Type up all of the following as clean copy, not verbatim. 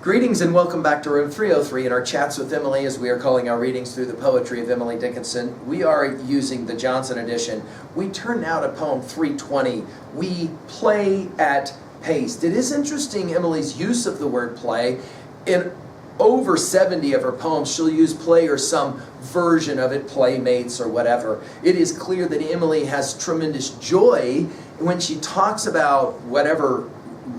Greetings and welcome back to room 303 in our chats with Emily, as we are calling our readings through the poetry of Emily Dickinson. We are using the Johnson edition. We turn now to poem 320. We play at pace. It is interesting, Emily's use of the word play. In over 70 of her poems, she'll use play or some version of it, playmates or whatever. It is clear that Emily has tremendous joy when she talks about whatever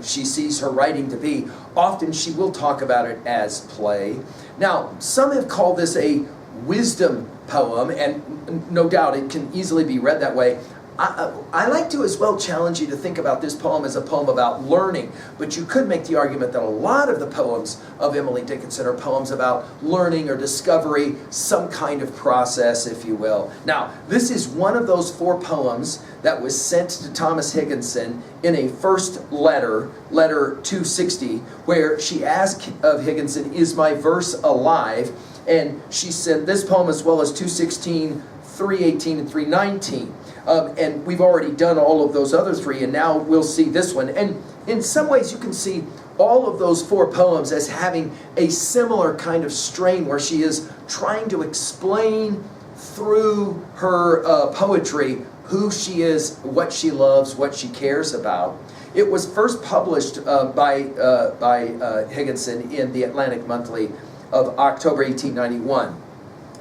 she sees her writing to be. Often she will talk about it as play. Now, some have called this a wisdom poem, and no doubt it can easily be read that way. I like to as well challenge you to think about this poem as a poem about learning, but you could make the argument that a lot of the poems of Emily Dickinson are poems about learning or discovery, some kind of process, if you will. Now, this is one of those 4 poems that was sent to Thomas Higginson in a first letter, letter 260, where she asked of Higginson, "Is my verse alive?" And she sent this poem as well as 216, 318, and 319. And we've already done all of those other 3, and now we'll see this one. And in some ways you can see all of those 4 poems as having a similar kind of strain, where she is trying to explain through her poetry who she is, what she loves, what she cares about. It was first published by Higginson in the Atlantic Monthly of October 1891.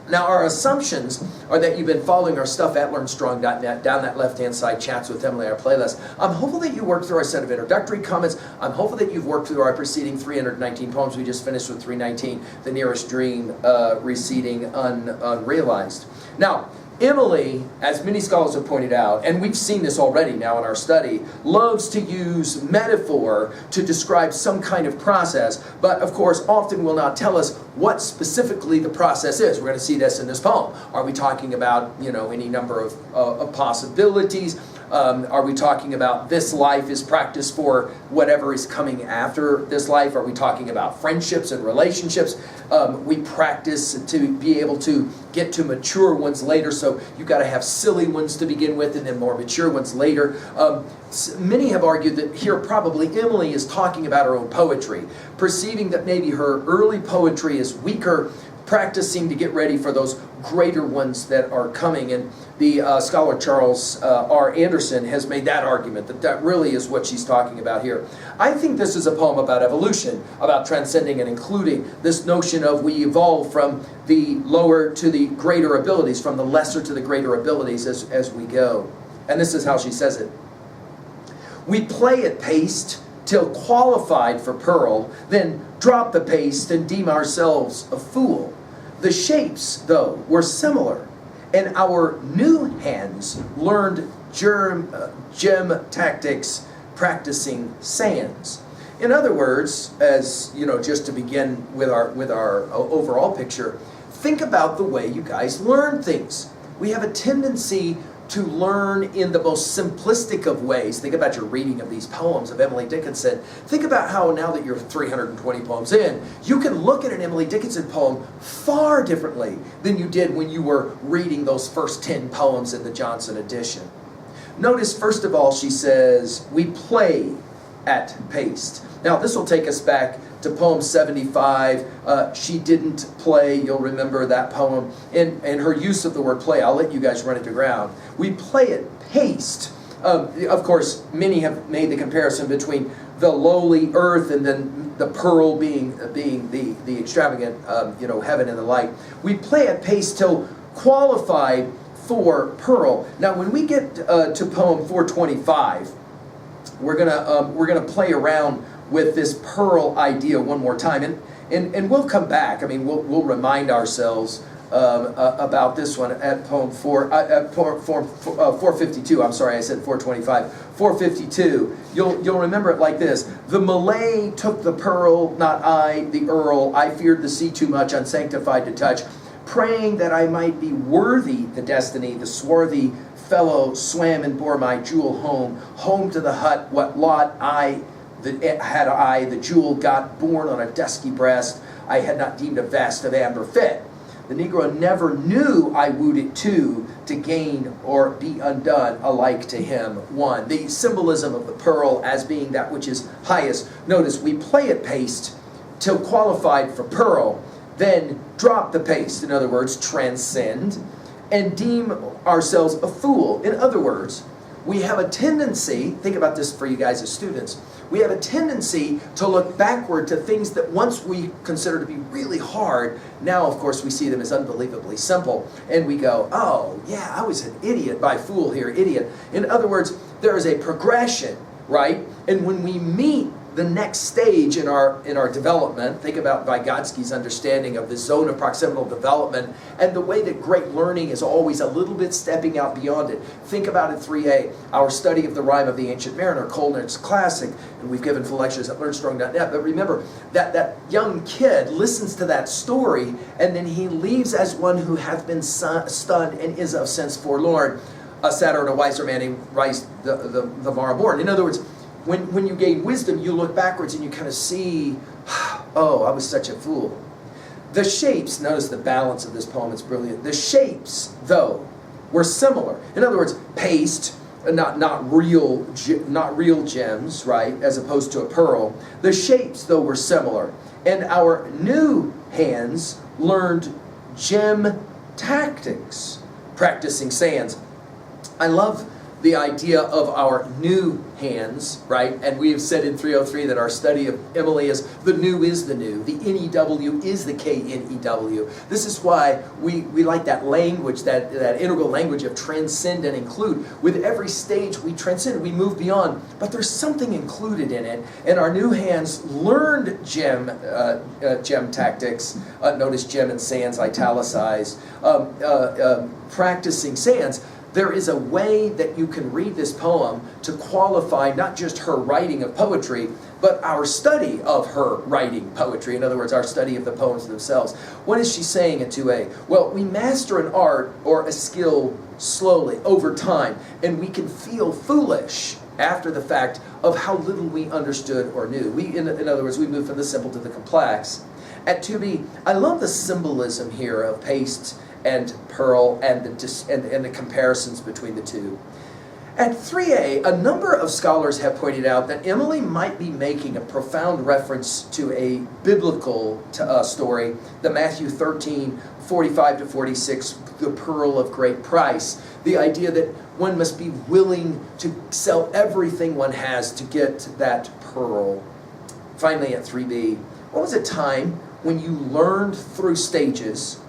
Now, our assumptions are that you've been following our stuff at learnstrong.net, down that left-hand side, Chats with Emily, our playlist. I'm hopeful that you worked through our set of introductory comments. I'm hopeful that you've worked through our preceding 319 poems. We just finished with 319, The Nearest Dream, Receding Unrealized. Now, Emily, as many scholars have pointed out, and we've seen this already now in our study, loves to use metaphor to describe some kind of process, but of course often will not tell us what specifically the process is. We're going to see this in this poem. Are we talking about, any number of possibilities? Are we talking about this life is practice for whatever is coming after this life? Are we talking about friendships and relationships? We practice to be able to get to mature ones later, so you've got to have silly ones to begin with and then more mature ones later. Many have argued that here probably Emily is talking about her own poetry, perceiving that maybe her early poetry is weaker, practicing to get ready for those greater ones that are coming. And the scholar Charles R. Anderson has made that argument, that really is what she's talking about here. I think this is a poem about evolution, about transcending and including this notion of we evolve from the lower to the greater abilities, from the lesser to the greater abilities as we go. And this is how she says it. We play at paste till qualified for pearl, then drop the paste and deem ourselves a fool. The shapes, though, were similar, and our new hands learned gem tactics, practicing sands. In other words, as just to begin with our overall picture, think about the way you guys learn things. We have a tendency to learn in the most simplistic of ways. Think about your reading of these poems of Emily Dickinson. Think about how now that you're 320 poems in, you can look at an Emily Dickinson poem far differently than you did when you were reading those first 10 poems in the Johnson edition. Notice, first of all, she says, we play at paste. Now, this will take us back to poem 75. She didn't play. You'll remember that poem. And her use of the word play, I'll let you guys run it to ground. We play at paste. Of course, many have made the comparison between the lowly earth and then the pearl being the extravagant, heaven and the light. We play at paste till qualified for pearl. Now, when we get to poem 425, we're gonna play around with this pearl idea one more time, and we'll come back. I mean, we'll remind ourselves about this one at poem 452. I'm sorry, I said 425. 452. You'll remember it like this: the Malay took the pearl, not I, the Earl. I feared the sea too much, unsanctified to touch, praying that I might be worthy the destiny. The swarthy fellow swam and bore my jewel home to the hut. What lot had I, the jewel got born on a dusky breast, I had not deemed a vest of amber fit. The Negro never knew I wooed it too, to gain or be undone, alike to him one. The symbolism of the pearl as being that which is highest. Notice, we play at paste till qualified for pearl, then drop the pace, in other words, transcend, and deem ourselves a fool. In other words, we have a tendency, think about this for you guys as students, we have a tendency to look backward to things that once we consider to be really hard, now of course we see them as unbelievably simple, and we go, oh yeah, I was an idiot, by fool here, idiot. In other words, there is a progression, right? And when we meet the next stage in our development, think about Vygotsky's understanding of the zone of proximal development and the way that great learning is always a little bit stepping out beyond it. Think about it 3A, our study of the rhyme of the ancient mariner, Coleridge's classic, and we've given full lectures at learnstrong.net, but remember that young kid listens to that story and then he leaves as one who hath been stunned and is of sense forlorn. A sadder and a wiser man, he writes the morrow born. In other words, when you gain wisdom, you look backwards and you kind of see, oh, I was such a fool. The shapes, notice the balance of this poem, it's brilliant. The shapes, though, were similar. In other words, paste, not real gems, right, as opposed to a pearl. The shapes, though, were similar. And our new hands learned gem tactics, practicing sands. I love the idea of our new hands, right? And we have said in 303 that our study of Emily is the new is the new. The N-E-W is the K-N-E-W. This is why we like that language, that integral language of transcend and include. With every stage we transcend, we move beyond, but there's something included in it. And our new hands learned gem tactics. Notice gem and sands italicized. Practicing sands. There is a way that you can read this poem to qualify not just her writing of poetry, but our study of her writing poetry. In other words, our study of the poems themselves. What is she saying in 2A? Well, we master an art or a skill slowly, over time, and we can feel foolish after the fact of how little we understood or knew. In other words, we move from the simple to the complex. At 2B, I love the symbolism here of paste and pearl and the comparisons between the two. At 3A, a number of scholars have pointed out that Emily might be making a profound reference to a biblical story, the Matthew 13, 45 to 46, the pearl of great price. The idea that one must be willing to sell everything one has to get that pearl. Finally, at 3B, what was a time when you learned through stages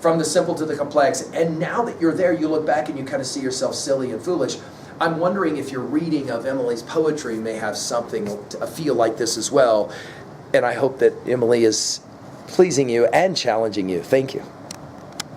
from the simple to the complex, and now that you're there, you look back and you kind of see yourself silly and foolish? I'm wondering if your reading of Emily's poetry may have something, a feel like this as well. And I hope that Emily is pleasing you and challenging you. Thank you.